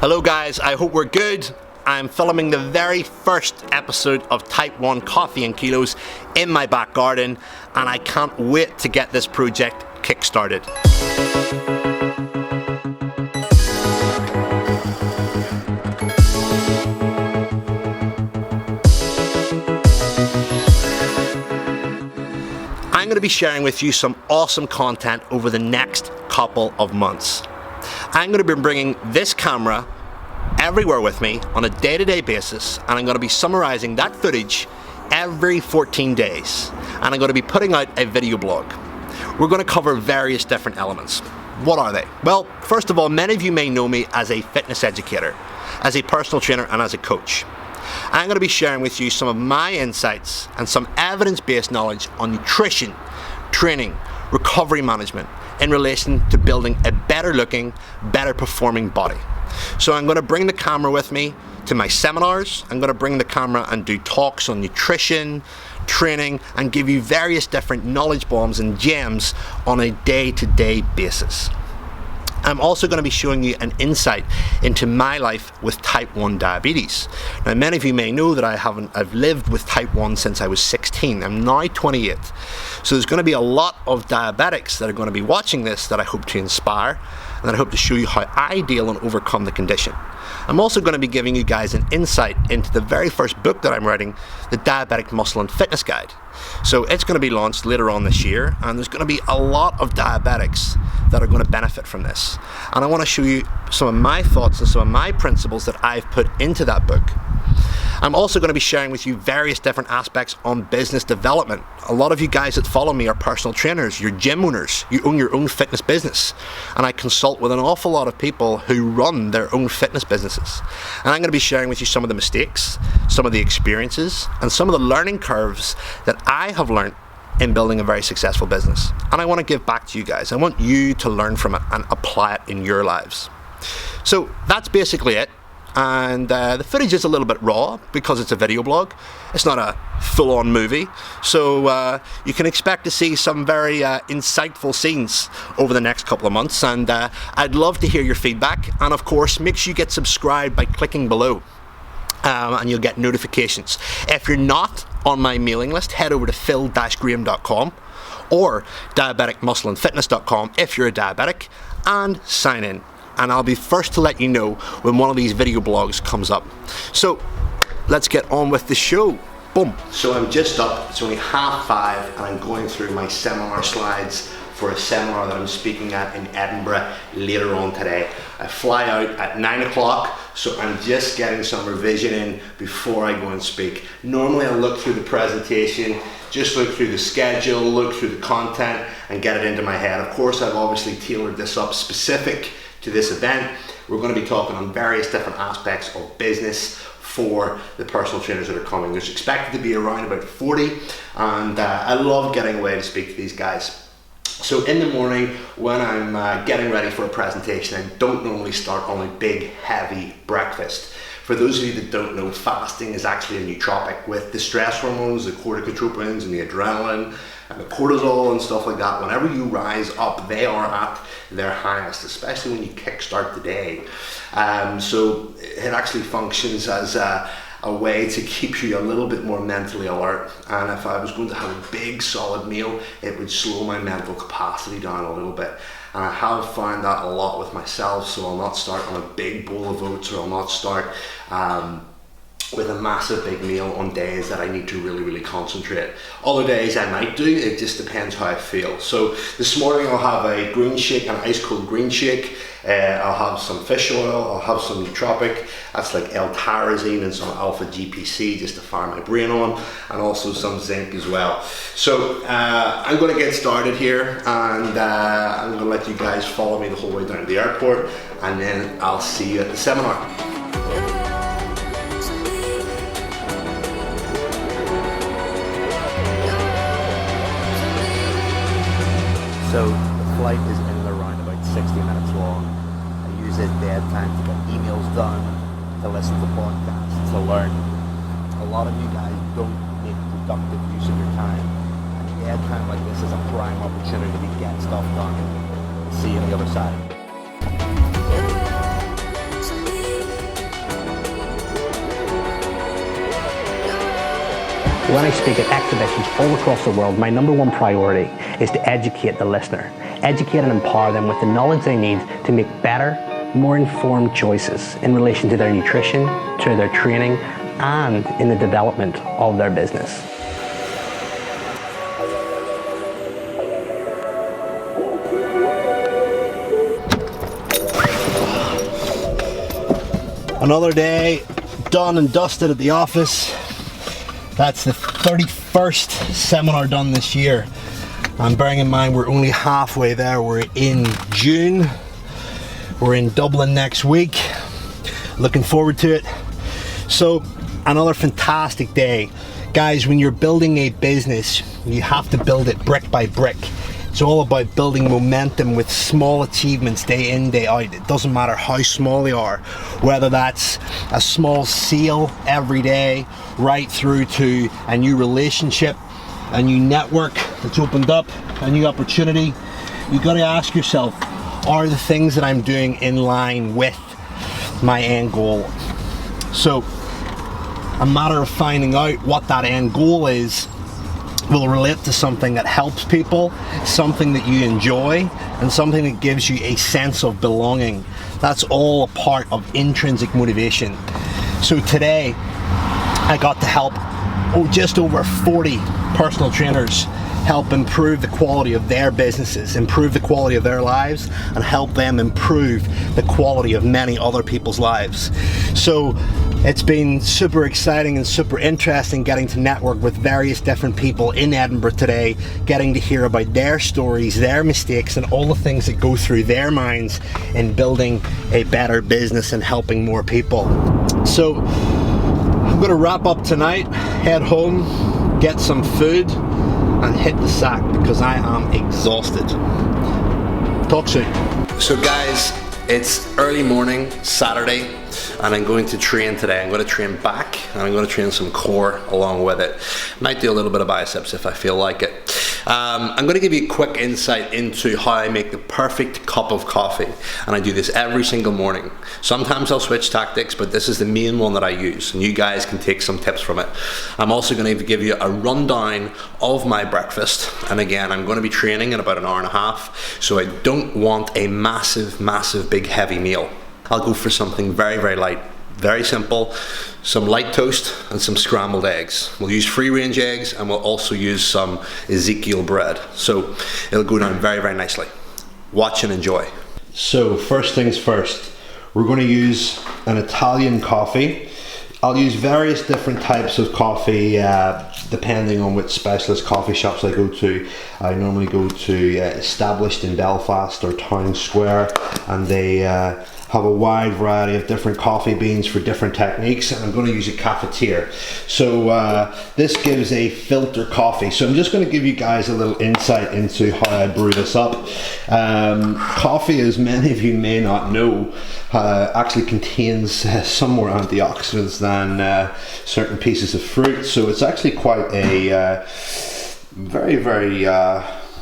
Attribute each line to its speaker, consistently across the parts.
Speaker 1: Hello guys, I hope we're good. I'm filming the very first episode of Type 1 Coffee and Kilos in my back garden, and I can't wait to get this project kick-started. I'm going to be sharing with you some awesome content over the next couple of months. I'm going to be bringing this camera everywhere with me on a day-to-day basis, and I'm going to be summarizing that footage every 14 days, and I'm going to be putting out a video blog. We're going to cover various different elements. What are they? Well, first of all, many of you may know me as a fitness educator, as a personal trainer, and as a coach. I'm going to be sharing with you some of my insights and some evidence-based knowledge on nutrition, training, recovery management in relation to building a better looking, better performing body. So I'm going to bring the camera with me to my seminars. I'm going to bring the camera and do talks on nutrition, training, and give you various different knowledge bombs and gems on a day-to-day basis. I'm also going to be showing you an insight into my life with type 1 diabetes. Now, many of you may know that I've lived with type 1 since I was 16. I'm now 28. So there's going to be a lot of diabetics that are going to be watching this that I hope to inspire, and that I hope to show you how I deal and overcome the condition. I'm also going to be giving you guys an insight into the very first book that I'm writing, the Diabetic Muscle and Fitness Guide. So it's going to be launched later on this year, and there's going to be a lot of diabetics that are going to benefit from this. And I want to show you some of my thoughts and some of my principles that I've put into that book. I'm also going to be sharing with you various different aspects on business development. A lot of you guys that follow me are personal trainers, you're gym owners, you own your own fitness business. And I consult with an awful lot of people who run their own fitness businesses. And I'm going to be sharing with you some of the mistakes, some of the experiences, and some of the learning curves that I have learned in building a very successful business. And I want to give back to you guys. I want you to learn from it and apply it in your lives. So that's basically it. And the footage is a little bit raw because it's a video blog. It's not a full-on movie. So you can expect to see some very insightful scenes over the next couple of months. And I'd love to hear your feedback. And of course, make sure you get subscribed by clicking below. And you'll get notifications. If you're not on my mailing list, head over to phil-graham.com or diabeticmuscleandfitness.com if you're a diabetic, and sign in. And I'll be first to let you know when one of these video blogs comes up. So let's get on with the show. Boom. So I'm just up, it's only 5:30, and I'm going through my seminar slides for a seminar that I'm speaking at in Edinburgh later on today. I fly out at 9 o'clock, so I'm just getting some revision in before I go and speak. Normally I'll look through the presentation, just look through the schedule, look through the content, and get it into my head. Of course, I've obviously tailored this up specific to this event. We're going to be talking on various different aspects of business for the personal trainers that are coming. There's expected to be around about 40, and I love getting away to speak to these guys. So in the morning when I'm getting ready for a presentation, I don't normally start on a big heavy breakfast. For those of you that don't know, fasting is actually a nootropic with the stress hormones, the corticotropins and the adrenaline and the cortisol and stuff like that. Whenever you rise up, they are at their highest, especially when you kickstart the day. So it actually functions as a way to keep you a little bit more mentally alert. And if I was going to have a big solid meal, it would slow my mental capacity down a little bit. And I have found that a lot with myself, so I'll not start on a big bowl of oats, or I'll not start with a massive big meal on days that I need to really concentrate. Other days I might do, it just depends how I feel. So this morning I'll have a green shake, an ice cold green shake. I'll have some fish oil, I'll have some nootropic, that's like L-tyrosine and some alpha GPC just to fire my brain on, and also some zinc as well. So I'm going to get started here, and I'm going to let you guys follow me the whole way down to the airport, and then I'll see you at the seminar. So the flight is in and around about 60 minutes long. I use it dead time to get emails done, to listen to podcasts, to learn. A lot of you guys don't make productive use of your time. And dead time like this is a prime opportunity to get stuff done. See you on the other side.
Speaker 2: When I speak at exhibitions all across the world, my number one priority is to educate the listener. Educate and empower them with the knowledge they need to make better, more informed choices in relation to their nutrition, to their training, and in the development of their business.
Speaker 1: Another day done and dusted at the office. That's the 31st seminar done this year. And bearing in mind we're only halfway there, we're in June. We're in Dublin next week. Looking forward to it. So, another fantastic day. Guys, when you're building a business, you have to build it brick by brick. It's all about building momentum with small achievements day in, day out. It doesn't matter how small they are, whether that's a small sale every day, right through to a new relationship, a new network that's opened up, a new opportunity. You've got to ask yourself, are the things that I'm doing in line with my end goal? So, a matter of finding out what that end goal is will relate to something that helps people, something that you enjoy, and something that gives you a sense of belonging. That's all a part of intrinsic motivation. So today, I got to help just over 40 personal trainers help improve the quality of their businesses, improve the quality of their lives, and help them improve the quality of many other people's lives. So it's been super exciting and super interesting getting to network with various different people in Edinburgh today, getting to hear about their stories, their mistakes, and all the things that go through their minds in building a better business and helping more people. So I'm going to wrap up tonight, head home, get some food, and hit the sack because I am exhausted. Talk soon. So guys, it's early morning, Saturday, and I'm going to train today. I'm going to train back, and I'm going to train some core along with it. Might do a little bit of biceps if I feel like it. I'm going to give you a quick insight into how I make the perfect cup of coffee, and I do this every single morning. Sometimes I'll switch tactics, but this is the main one that I use, and you guys can take some tips from it. I'm also going to give you a rundown of my breakfast, and again, I'm going to be training in about an hour and a half, so I don't want a massive big heavy meal. I'll go for something very light, very simple, some light toast and some scrambled eggs. We'll use free range eggs, and we'll also use some Ezekiel bread. So it'll go down very nicely. Watch and enjoy. So first things first, we're going to use an Italian coffee. I'll use various different types of coffee depending on which specialist coffee shops I go to. I normally go to Established in Belfast or Town Square, and they have a wide variety of different coffee beans for different techniques, and I'm going to use a cafetiere. So this gives a filter coffee. So I'm just going to give you guys a little insight into how I brew this up. Coffee, as many of you may not know, actually contains some more antioxidants than certain pieces of fruit. So it's actually quite a very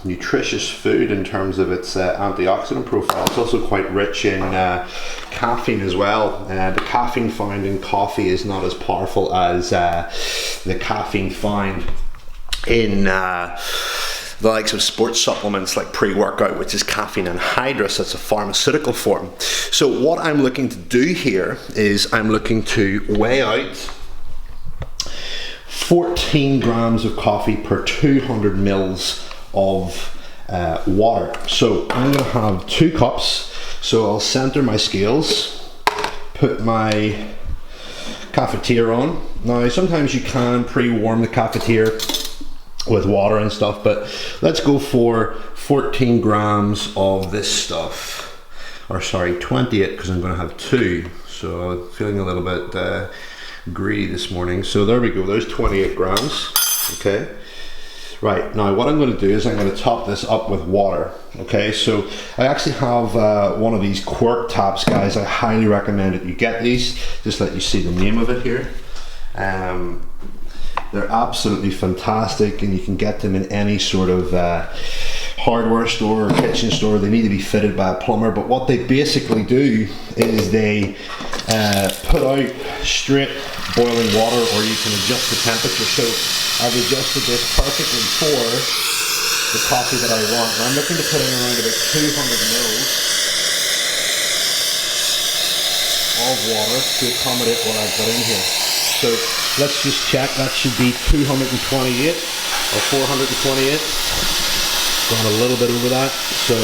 Speaker 1: nutritious food in terms of its antioxidant profile. It's also quite rich in caffeine as well. The caffeine found in coffee is not as powerful as the caffeine found in the likes of sports supplements like pre-workout, which is caffeine anhydrous. That's a pharmaceutical form. So what I'm looking to do here is I'm looking to weigh out 14 grams of coffee per 200 mils of water. So I'm going to have 2 cups. So I'll center my scales, put my cafetiere on. Now sometimes you can pre-warm the cafetiere with water and stuff, but let's go for 14 grams of this stuff, or sorry, 28, because I'm going to have 2. So I'm feeling a little bit greedy this morning. So there we go, there's 28 grams. Okay. Right, now what I'm going to do is I'm going to top this up with water. Okay, so I actually have one of these Quirk taps, guys. I highly recommend it. You get these, just let you see the name of it here. They're absolutely fantastic, and you can get them in any sort of hardware store or kitchen store. They need to be fitted by a plumber, but what they basically do is they put out straight boiling water, or you can adjust the temperature. So I've adjusted this perfectly for the coffee that I want. And I'm looking to put in around about 200 mils of water to accommodate what I've got in here. So let's just check. That should be 228 or 428. Gone a little bit over that. So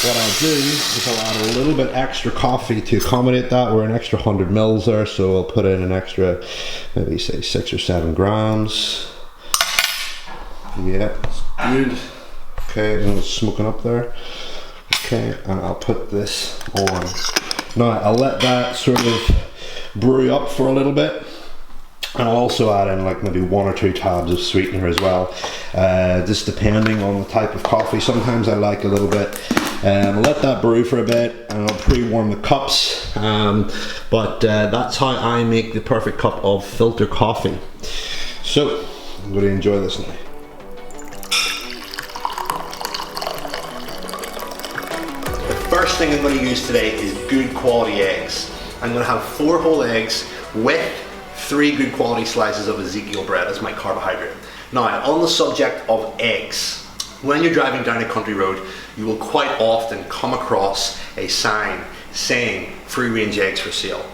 Speaker 1: what I'll do is I'll add a little bit extra coffee to accommodate that. We're an extra 100 mils there, so I'll put in an extra, maybe say 6 or 7 grams. Yeah, that's good. Okay, and it's smoking up there. Okay, and I'll put this on. Now I'll let that sort of brew up for a little bit. And I'll also add in like maybe 1 or 2 tabs of sweetener as well, just depending on the type of coffee. Sometimes I like a little bit. I'll let that brew for a bit, and I'll pre-warm the cups. But that's how I make the perfect cup of filter coffee. So I'm going to enjoy this now. The first thing I'm going to use today is good quality eggs. I'm going to have 4 whole eggs with 3 good quality slices of Ezekiel bread as my carbohydrate. Now, on the subject of eggs, when you're driving down a country road, you will quite often come across a sign saying free range eggs for sale.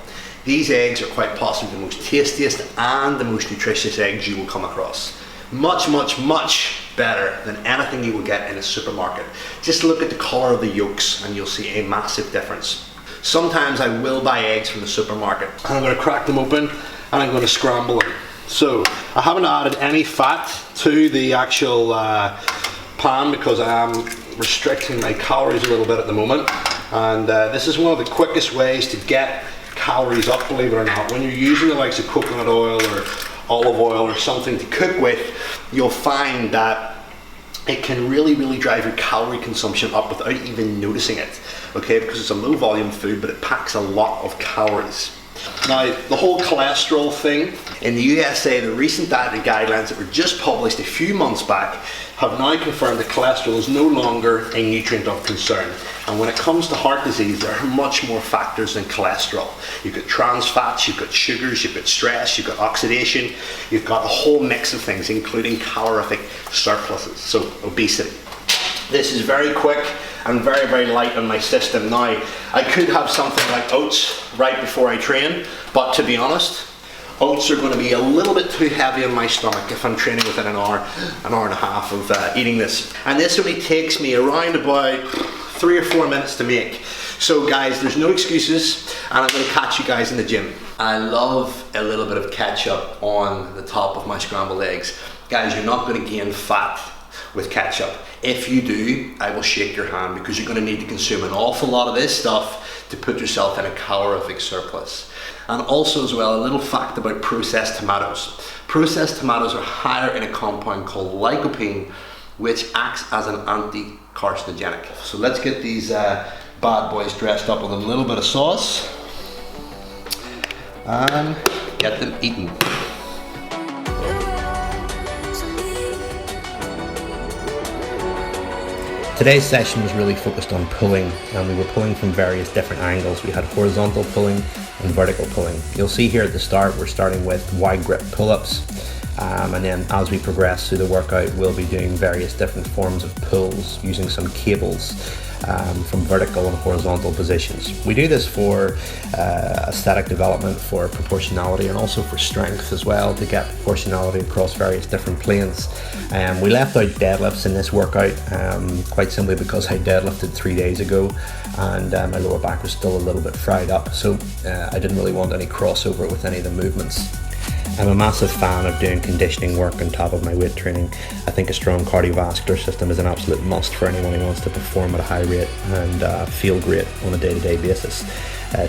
Speaker 1: These eggs are quite possibly the most tastiest and the most nutritious eggs you will come across. Much, much, much better than anything you will get in a supermarket. Just look at the colour of the yolks and you'll see a massive difference. Sometimes I will buy eggs from the supermarket and I'm going to crack them open and I'm going to scramble them. So I haven't added any fat to the actual pan because I am restricting my calories a little bit at the moment, and this is one of the quickest ways to get calories up, believe it or not. When you're using the likes of coconut oil or olive oil or something to cook with, you'll find that it can really drive your calorie consumption up without even noticing it, okay, because it's a low volume food but it packs a lot of calories. Now, the whole cholesterol thing, in the USA, the recent dietary guidelines that were just published a few months back have now confirmed that cholesterol is no longer a nutrient of concern. And when it comes to heart disease, there are much more factors than cholesterol. You've got trans fats, you've got sugars, you've got stress, you've got oxidation, you've got a whole mix of things, including calorific surpluses, so obesity. This is very quick and very light on my system. Now, I could have something like oats right before I train, but to be honest, oats are going to be a little bit too heavy on my stomach if I'm training within an hour and a half of eating this. And this only takes me around about 3 or 4 minutes to make. So guys, there's no excuses, and I'm going to catch you guys in the gym. I love a little bit of ketchup on the top of my scrambled eggs. Guys, you're not going to gain fat with ketchup. If you do, I will shake your hand, because you're going to need to consume an awful lot of this stuff to put yourself in a calorific surplus. And also as well, a little fact about processed tomatoes. Processed tomatoes are higher in a compound called lycopene, which acts as an anti-carcinogenic. So let's get these bad boys dressed up with a little bit of sauce and get them eaten. Today's session was really focused on pulling, and we were pulling from various different angles. We had horizontal pulling and vertical pulling. You'll see here at the start, we're starting with wide grip pull-ups, and then as we progress through the workout, we'll be doing various different forms of pulls using some cables from vertical and horizontal positions. We do this for aesthetic development, for proportionality, and also for strength as well, to get proportionality across various different planes. We left out deadlifts in this workout quite simply because I deadlifted 3 days ago and my lower back was still a little bit fried up, so I didn't really want any crossover with any of the movements. I'm a massive fan of doing conditioning work on top of my weight training. I think a strong cardiovascular system is an absolute must for anyone who wants to perform at a high rate and feel great on a day-to-day basis.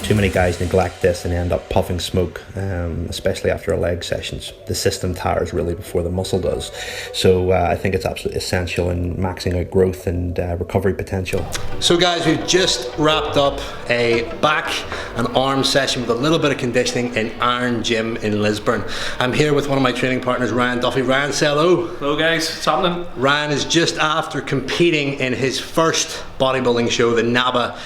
Speaker 1: Too many guys neglect this and end up puffing smoke, especially after a leg sessions. The system tires really before the muscle does. So I think it's absolutely essential in maxing out growth and recovery potential. So guys, we've just wrapped up a back and arm session with a little bit of conditioning in Iron Gym in Lisburn. I'm here with one of my training partners, Ryan Duffy. Ryan, say hello.
Speaker 3: Hello guys, what's happening?
Speaker 1: Ryan is just after competing in his first bodybuilding show, the NABA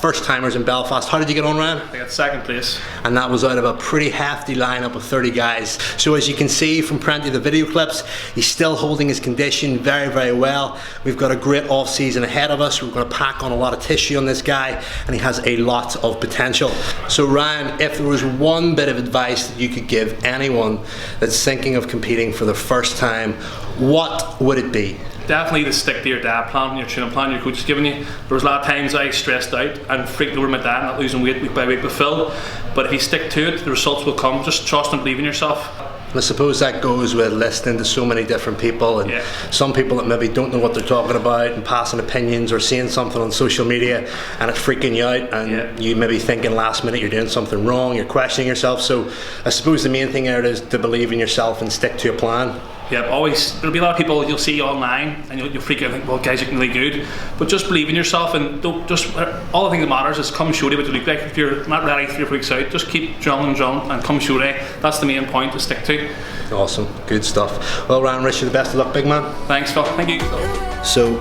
Speaker 1: first timers in Belfast. How did you get on, Ryan?
Speaker 3: I got second place.
Speaker 1: And that was out of a pretty hefty lineup of 30 guys. So as you can see from plenty of the video clips, he's still holding his condition very, very well. We've got a great off season ahead of us. We're going to pack on a lot of tissue on this guy, and he has a lot of potential. So Ryan, if there was one bit of advice that you could give anyone that's thinking of competing for the first time, what would it be?
Speaker 3: Definitely to stick to your diet plan and your training plan your coach is giving you. There was a lot of times I stressed out and freaked over my diet, not losing weight week by week with Phil. But if you stick to it, the results will come. Just trust and believe in yourself.
Speaker 1: I suppose that goes with listening to so many different people, and some people that maybe don't know what they're talking about and passing opinions or seeing something on social media and it's freaking you out, and you maybe thinking last minute you're doing something wrong, you're questioning yourself. So I suppose the main thing there is to believe in yourself and stick to your plan.
Speaker 3: Yeah, always. There'll be a lot of people you'll see online and you'll freak out and think, well, guys, you're really good. But just believe in yourself, and don't just, all the thing that matters is come show day what you look like. If you're not ready 3 weeks out, just keep drilling and come show day. That's the main point to stick to.
Speaker 1: Awesome, good stuff. Well, Ryan, wish you the best of luck, big man.
Speaker 3: Thanks, Phil. Thank you.
Speaker 1: So,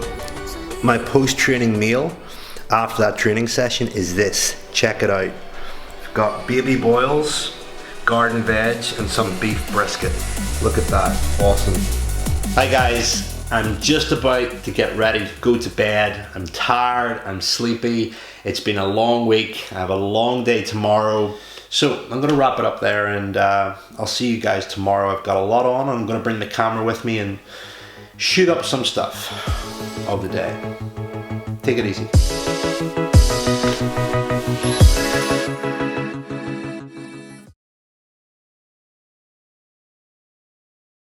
Speaker 1: my post-training meal after that training session is this. Check it out. I've got baby boils, garden veg, and some beef brisket. Look at that, awesome. Hi guys, I'm just about to get ready to go to bed. I'm tired, I'm sleepy. It's been a long week. I have a long day tomorrow. So I'm gonna wrap it up there, and I'll see you guys tomorrow. I've got a lot on. I'm gonna bring the camera with me and shoot up some stuff of the day. Take it easy.